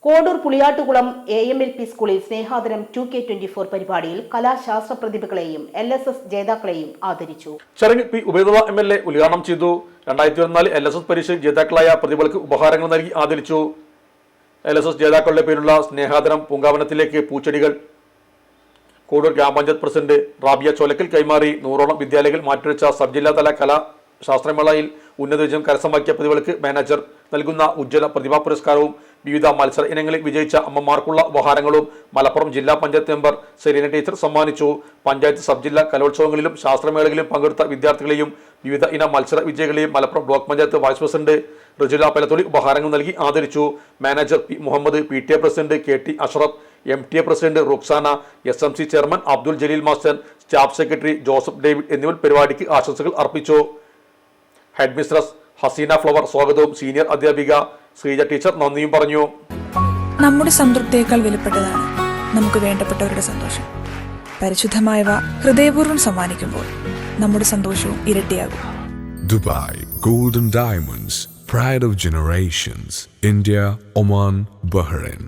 Kodur Puliyattukulam AMLP സ്കൂളിൽ സ്നേഹാദരം 2K24 പരിപാടിയിൽ കലാശാസ്ത്ര പ്രതിഭകളെയും LSS ജേതാക്കളെയും ആദരിച്ചു. ചടങ്ങിൽ പി ഉബൈദുള്ള MLA ഉദ്ഘാടനം ചെയ്തു. 2014 LSS പരീക്ഷയിൽ ജേതാക്കളായ പ്രതിഭകൾക്ക് ഉപഹാരങ്ങൾ നൽകി ആദരിച്ചു. LSS ജേതാക്കളുടെ പേരുള്ള സ്നേഹാദരം പൂങ്കാവനത്തിലേക്ക് പൂച്ചെടികൾ കോഡൂർ ഗ്രാമപഞ്ചായത്ത് പ്രസിഡന്റ് റാബിയ ചോലക്കൽ കൈമാറി. 100ഓളം വിദ്യാലയങ്ങൾ മാറ്റിവെച്ച സബ് ജില്ലാതല കലാശാസ്ത്രമേളയിൽ ഉന്നത വിജയം കരസ്ഥമാക്കിയ പ്രതിഭകൾക്ക് മാനേജർ നൽകുന്ന ഉജ്ജ്വല പ്രതിഭാ പുരസ്കാരവും വിവിധ മത്സര ഇനങ്ങളിൽ വിജയിച്ച അമ്മമാർക്കുള്ള ഉപഹാരങ്ങളും മലപ്പുറം ജില്ലാ പഞ്ചായത്ത് മെമ്പർ സെലീന ടീച്ചർ സമ്മാനിച്ചു. പഞ്ചായത്ത് സബ് ജില്ലാ കലോത്സവങ്ങളിലും ശാസ്ത്രമേളകളിലും പങ്കെടുത്ത വിദ്യാർത്ഥികളെയും വിവിധ ഇന മത്സര വിജയികളെയും Malappuram block panchayat vice president Rajula Palatholi ഉപഹാരങ്ങൾ നൽകി ആദരിച്ചു. Manager P Muhammad, PTA president KT Ashraf, MTA president Ruksana, SMC chairman Abdul Jaleel master, staff secretary Joseph David എന്നിവർ പരിപാടിക്ക് ആശംസകൾ അർപ്പിച്ചു. ഹെഡ് മിസ്ട്രസ് ഹസീന ഫ്ലവർ സ്വാഗതവും സീനിയർ അധ്യാപിക ശ്രീജ ടീച്ചർ നന്ദിയും പറഞ്ഞു. നമ്മുടെ സംതൃപ്തിയേക്കാൾ വിലപ്പെട്ടതാണ് നമുക്ക് വേണ്ടപ്പെട്ടവരുടെ സന്തോഷം. പരിശുദ്ധമായവ ഹൃദയപൂർവ്വം സമ്മാനിക്കുമ്പോൾ നമ്മുടെ സന്തോഷവും ഇരട്ടിയാകും. Dubai Golden Diamonds, Pride of Generations, India, Oman, Bahrain.